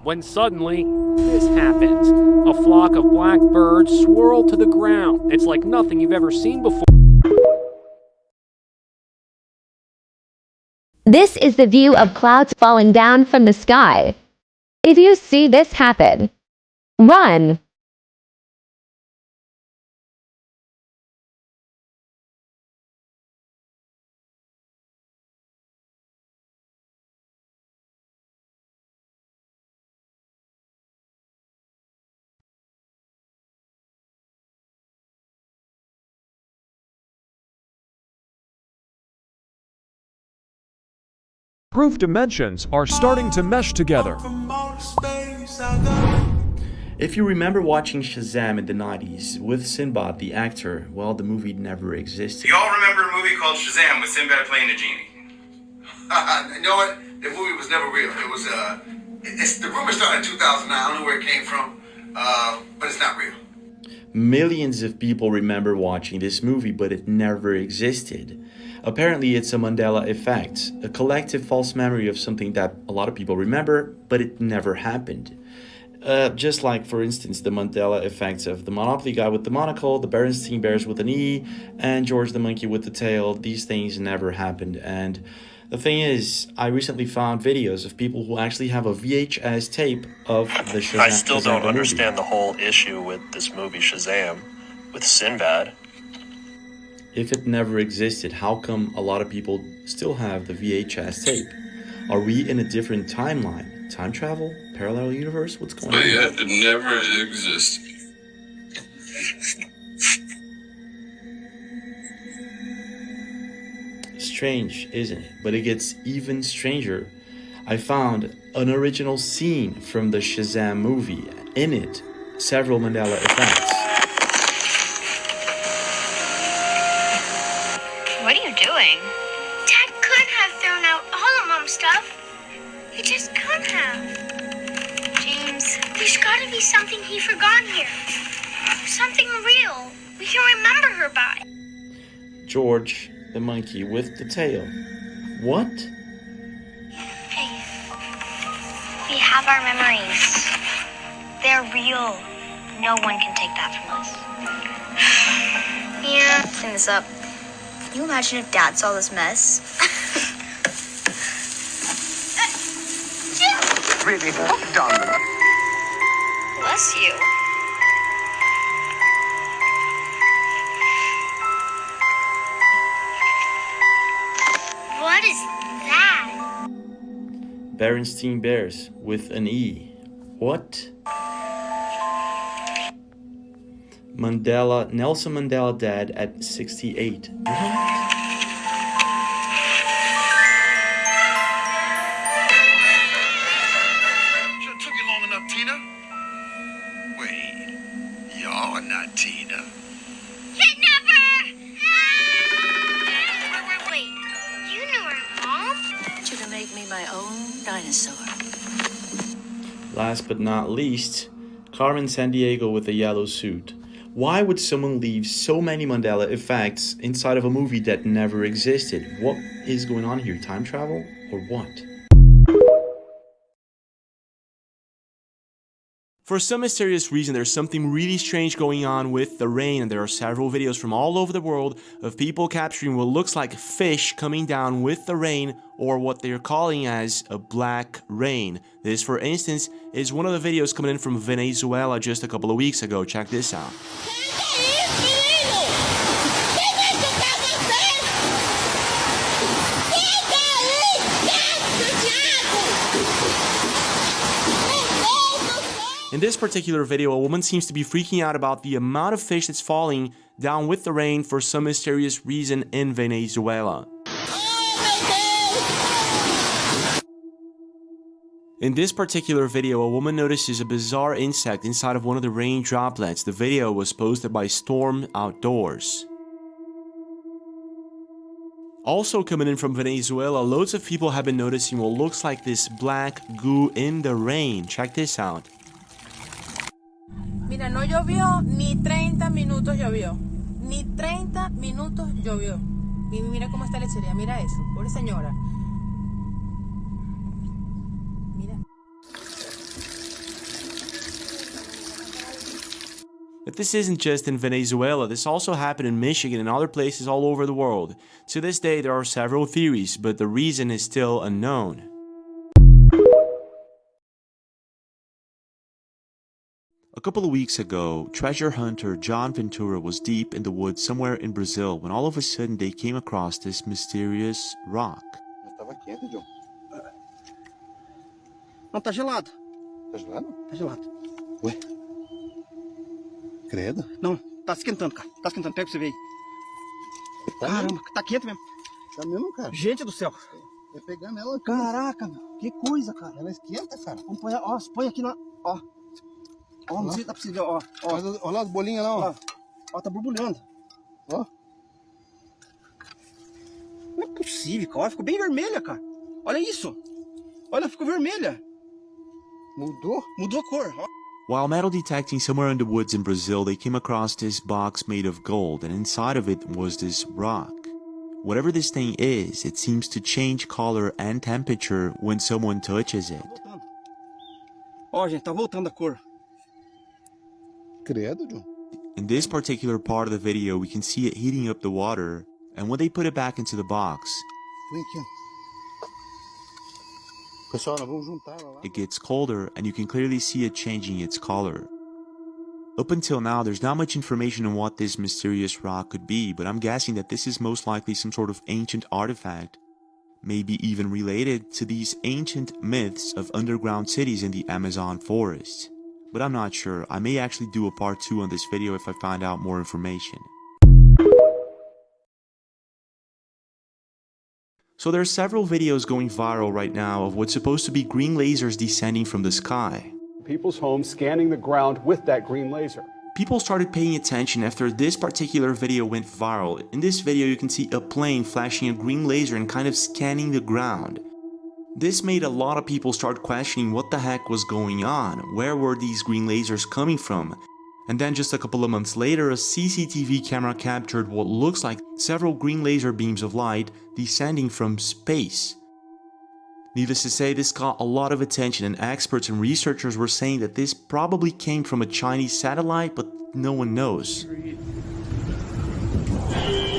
when suddenly, this happens. A flock of black birds swirl to the ground. It's like nothing you've ever seen before. This is the view of clouds falling down from the sky. If you see this happen, run! Proof dimensions are starting to mesh together. If you remember watching Shazam in the 90s with Sinbad, the actor, well, the movie never existed. You all remember a movie called Shazam with Sinbad playing a genie? You know what? The movie was never real. It was, the rumor started in 2009. I don't know where it came from, but it's not real. Millions of people remember watching this movie, but it never existed. Apparently, it's a Mandela effect, a collective false memory of something that a lot of people remember, but it never happened. Just like, for instance, the Mandela effects of the Monopoly guy with the monocle, the Berenstain Bears with an E, and George the monkey with the tail. These things never happened. And the thing is, I recently found videos of people who actually have a VHS tape of the Shazam. I still don't understand the whole issue with this movie Shazam, with Sinbad. If it never existed, how come a lot of people still have the VHS tape? Are we in a different timeline? Time travel? Parallel universe? What's going on? But yet it never existed. Strange, isn't it? But it gets even stranger. I found an original scene from the Shazam movie. In it, several Mandela effects. What are you doing? Dad could have thrown out all of Mom's stuff. He just couldn't have. James, there's gotta be something he forgot here. Something real we can remember her by. George, the monkey with the tail. What? Hey, we have our memories. They're real. No one can take that from us. Yeah. Clean this up. Can you imagine if Dad saw this mess? Really done. Bless you. What is that? Berenstain Bears with an E. What? Nelson Mandela dead at 68. What? Took you long enough, Tina? Wait, you're not Tina. Kidnapper! Wait, you knew her mom? To make me my own dinosaur. Last but not least, Carmen Sandiego with a yellow suit. Why would someone leave so many Mandela effects inside of a movie that never existed? What is going on here? Time travel or what? For some mysterious reason, there's something really strange going on with the rain, and there are several videos from all over the world of people capturing what looks like fish coming down with the rain, or what they're calling as a black rain. This, for instance, is one of the videos coming in from Venezuela just a couple of weeks ago. Check this out. In this particular video, a woman seems to be freaking out about the amount of fish that's falling down with the rain for some mysterious reason in Venezuela. In this particular video, a woman notices a bizarre insect inside of one of the rain droplets. The video was posted by Storm Outdoors. Also coming in from Venezuela, loads of people have been noticing what looks like this black goo in the rain. Check this out. Mira, no llovió ni 30 minutos llovió. Ni 30 minutos llovió. Mira cómo está la lechería, mira eso, pobre señora. Mira. But this isn't just in Venezuela, this also happened in Michigan and other places all over the world. To this day there are several theories, but the reason is still unknown. A couple of weeks ago, treasure hunter John Ventura was deep in the woods somewhere in Brazil when all of a sudden they came across this mysterious rock. Estava quente, John. Não, tá gelado. Tá gelado? Tá gelado. Ué? Credo? Não, tá esquentando, cara. Tá esquentando. Pega pra você ver aí. Caramba, tá quente mesmo. Tá mesmo, cara? Gente do céu. É pegar nela. Caraca, meu. Que coisa, cara. Ela esquenta, cara. Vamos pôr, ó, põe aqui na... Ó. Ó, não sei se dá pra você ver, ó. Olha lá as bolinhas lá, ó. Ó, tá borbulhando. Ó. Não é possível, cara. Ó, ficou bem vermelha, cara. Olha isso. Olha, ficou vermelha. Mudou? Mudou a cor, ó. While metal detecting somewhere in the woods in Brazil, they came across this box made of gold, and inside of it was this rock. Whatever this thing is, it seems to change color and temperature when someone touches it. Ó, gente, tá voltando a cor. Credo, John. In this particular part of the video, we can see it heating up the water, and when they put it back into the box, Vem aqui. Pessoal, nós vamos juntar ela lá. it gets colder, and you can clearly see it changing its color. Up until now, there's not much information on what this mysterious rock could be, but I'm guessing that this is most likely some sort of ancient artifact, maybe even related to these ancient myths of underground cities in the Amazon forest. But I'm not sure. I may actually do a part 2 on this video if I find out more information. So there are several videos going viral right now of what's supposed to be green lasers descending from the sky. People's homes scanning the ground with that green laser. People started paying attention after this particular video went viral. In this video you can see a plane flashing a green laser and kind of scanning the ground. This made a lot of people start questioning what the heck was going on, where were these green lasers coming from? And then just a couple of months later, a CCTV camera captured what looks like several green laser beams of light descending from space. Needless to say, this got a lot of attention, and experts and researchers were saying that this probably came from a Chinese satellite, but no one knows.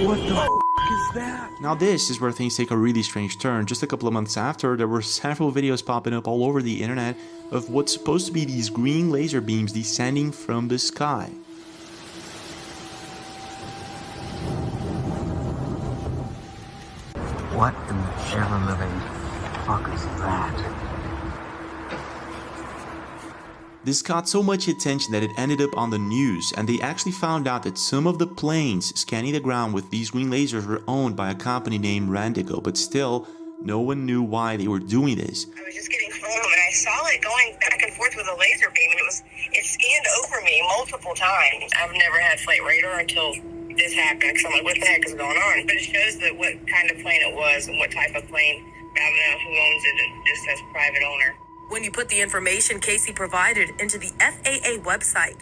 What the f is that? Now this is where things take a really strange turn. Just a couple of months after, there were several videos popping up all over the internet of what's supposed to be these green laser beams descending from the sky. What in the ever-living fuck is that? This caught so much attention that it ended up on the news, and they actually found out that some of the planes scanning the ground with these green lasers were owned by a company named Randigo, but still, no one knew why they were doing this. I was just getting home and I saw it going back and forth with a laser beam, and it scanned over me multiple times. I've never had flight radar until this happened, because I'm like, what the heck is going on? But it shows that what kind of plane it was and what type of plane. I don't know who owns it, it just says private owner. When you put the information Casey provided into the FAA website,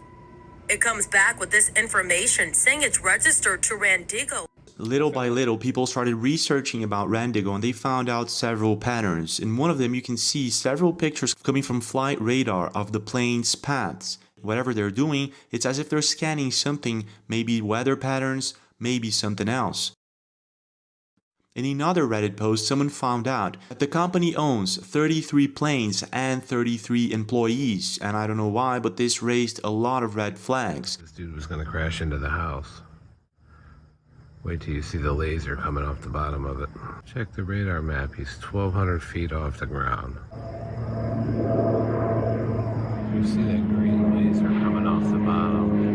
it comes back with this information saying it's registered to Randigo. Little by little, people started researching about Randigo, and they found out several patterns. In one of them, you can see several pictures coming from flight radar of the plane's paths. Whatever they're doing, it's as if they're scanning something, maybe weather patterns, maybe something else. In another Reddit post, someone found out that the company owns 33 planes and 33 employees, and I don't know why, but this raised a lot of red flags. This dude was gonna crash into the house. Wait till you see the laser coming off the bottom of it. Check the radar map, he's 1,200 feet off the ground. You see that green laser coming off the bottom.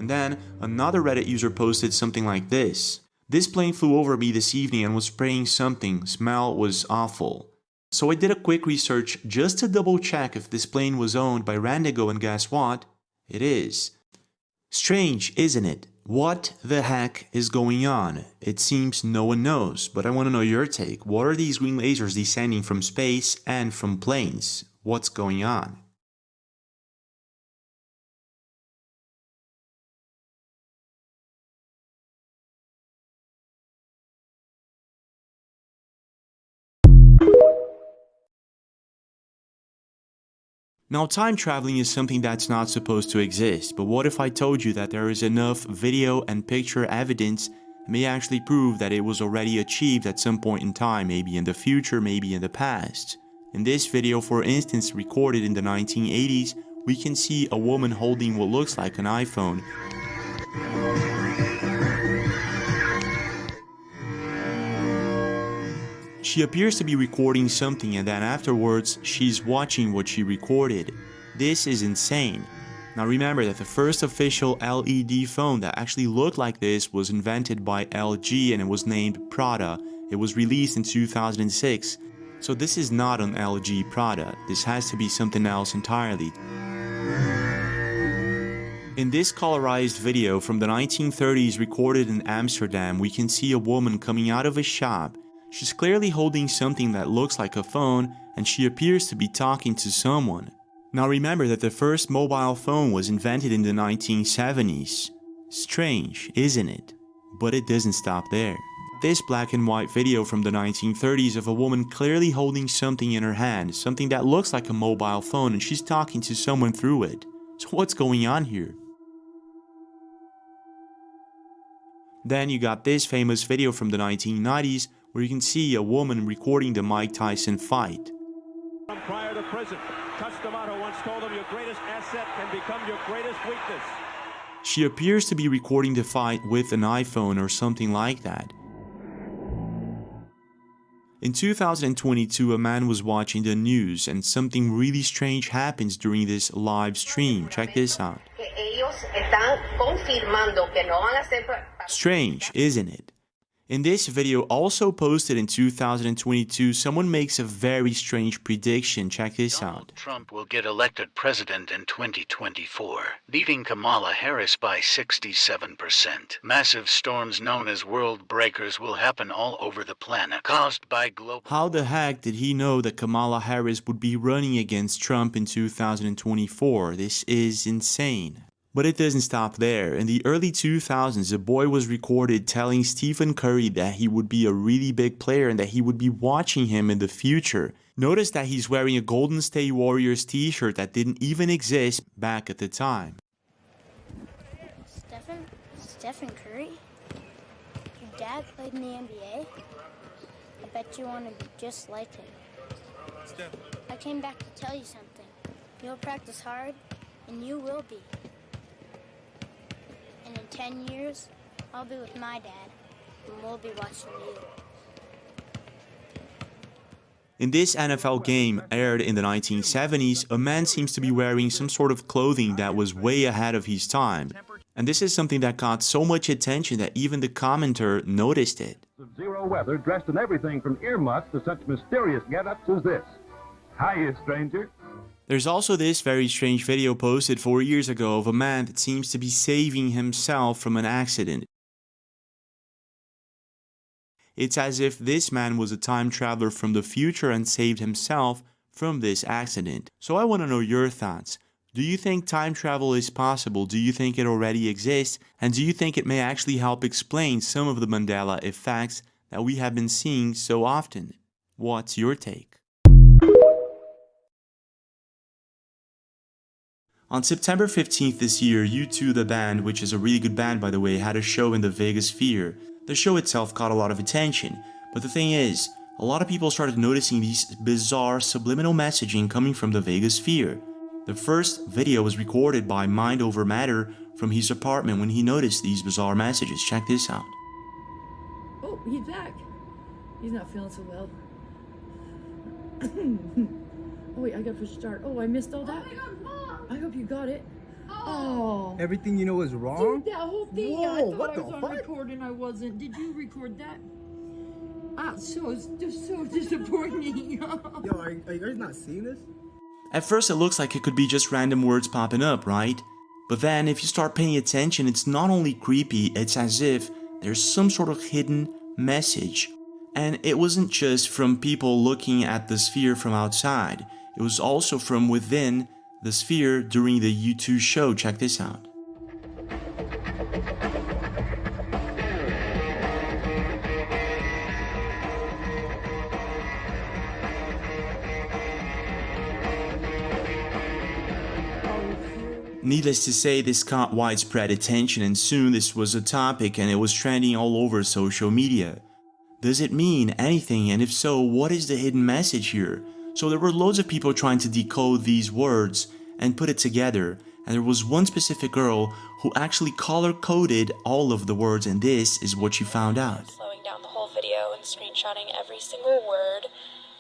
And then, another Reddit user posted something like this. This plane flew over me this evening and was spraying something. Smell was awful. So I did a quick research just to double check if this plane was owned by Randigo, and guess what? It is. Strange, isn't it? What the heck is going on? It seems no one knows, but I want to know your take. What are these green lasers descending from space and from planes? What's going on? Now, time traveling is something that's not supposed to exist, but what if I told you that there is enough video and picture evidence that may actually prove that it was already achieved at some point in time, maybe in the future, maybe in the past? In this video, for instance, recorded in the 1980s, we can see a woman holding what looks like an iPhone. She appears to be recording something, and then afterwards, she's watching what she recorded. This is insane. Now remember that the first official LED phone that actually looked like this was invented by LG and it was named Prada. It was released in 2006. So this is not an LG Prada. This has to be something else entirely. In this colorized video from the 1930s recorded in Amsterdam, we can see a woman coming out of a shop. She's clearly holding something that looks like a phone, and she appears to be talking to someone. Now remember that the first mobile phone was invented in the 1970s. Strange, isn't it? But it doesn't stop there. This black and white video from the 1930s of a woman clearly holding something in her hand, something that looks like a mobile phone, and she's talking to someone through it. So what's going on here? Then you got this famous video from the 1990s where you can see a woman recording the Mike Tyson fight. Prior to prison, Customato once told him your greatest asset can become your greatest weakness. She appears to be recording the fight with an iPhone or something like that. In 2022, a man was watching the news and something really strange happens during this live stream. Check this out. Strange, isn't it? In this video, also posted in 2022, someone makes a very strange prediction. Check this out. Trump will get elected president in 2024, beating Kamala Harris by 67%. Massive storms known as world breakers will happen all over the planet, caused by global... How the heck did he know that Kamala Harris would be running against Trump in 2024? This is insane. But it doesn't stop there. In the early 2000s, a boy was recorded telling Stephen Curry that he would be a really big player and that he would be watching him in the future. Notice that he's wearing a Golden State Warriors t-shirt that didn't even exist back at the time. Stephen Curry? Your dad played in the NBA? I bet you want to be just like him. I came back to tell you something. You'll practice hard, and you will be. And in 10 years, I'll be with my dad, and we'll be watching you. In this NFL game, aired in the 1970s, a man seems to be wearing some sort of clothing that was way ahead of his time. And this is something that got so much attention that even the commenter noticed it. Zero weather, dressed in everything from earmuffs to such mysterious get-ups as this. Hiya, stranger. There's also this very strange video posted 4 years ago of a man that seems to be saving himself from an accident. It's as if this man was a time traveler from the future and saved himself from this accident. So I want to know your thoughts. Do you think time travel is possible? Do you think it already exists? And do you think it may actually help explain some of the Mandela effects that we have been seeing so often? What's your take? On September 15th this year, U2 the band, which is a really good band by the way, had a show in the Vegas Sphere. The show itself caught a lot of attention, but the thing is, a lot of people started noticing these bizarre subliminal messaging coming from the Vegas Sphere. The first video was recorded by Mind Over Matter from his apartment when he noticed these bizarre messages. Check this out. Oh, he's back. He's not feeling so well. Oh wait, I gotta push start. Oh, I missed all that. I hope you got it. Oh. Everything you know is wrong? Dude, that whole thing. Whoa, I thought what I was the on fuck? record and I wasn't. Did you record that? Ah, so disappointing. Yo, are you guys not seeing this? At first it looks like it could be just random words popping up, right? But then if you start paying attention, it's not only creepy, it's as if there's some sort of hidden message. And it wasn't just from people looking at the sphere from outside. It was also from within the sphere during the U2 show. Check this out. Needless to say, this caught widespread attention and soon this was a topic and it was trending all over social media. Does it mean anything, and if so, what is the hidden message here? So there were loads of people trying to decode these words and put it together, and there was one specific girl who actually color-coded all of the words, and this is what she found out. Slowing down the whole video and screenshotting every single word,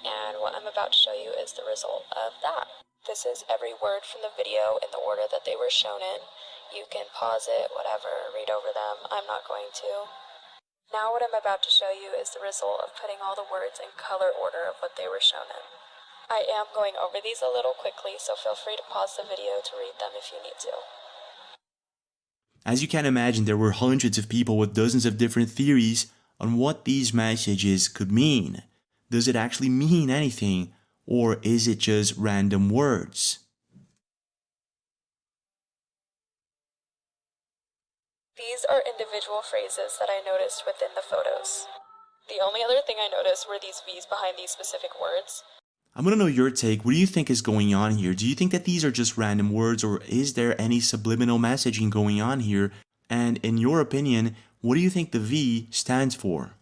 and what I'm about to show you is the result of that. This is every word from the video in the order that they were shown in. You can pause it, whatever, read over them. I'm not going to. Now what I'm about to show you is the result of putting all the words in color order of what they were shown in. I am going over these a little quickly, so feel free to pause the video to read them if you need to. As you can imagine, there were hundreds of people with dozens of different theories on what these messages could mean. Does it actually mean anything, or is it just random words? These are individual phrases that I noticed within the photos. The only other thing I noticed were these V's behind these specific words. I'm gonna know your take. What do you think is going on here? Do you think that these are just random words, or is there any subliminal messaging going on here? And in your opinion, what do you think the V stands for?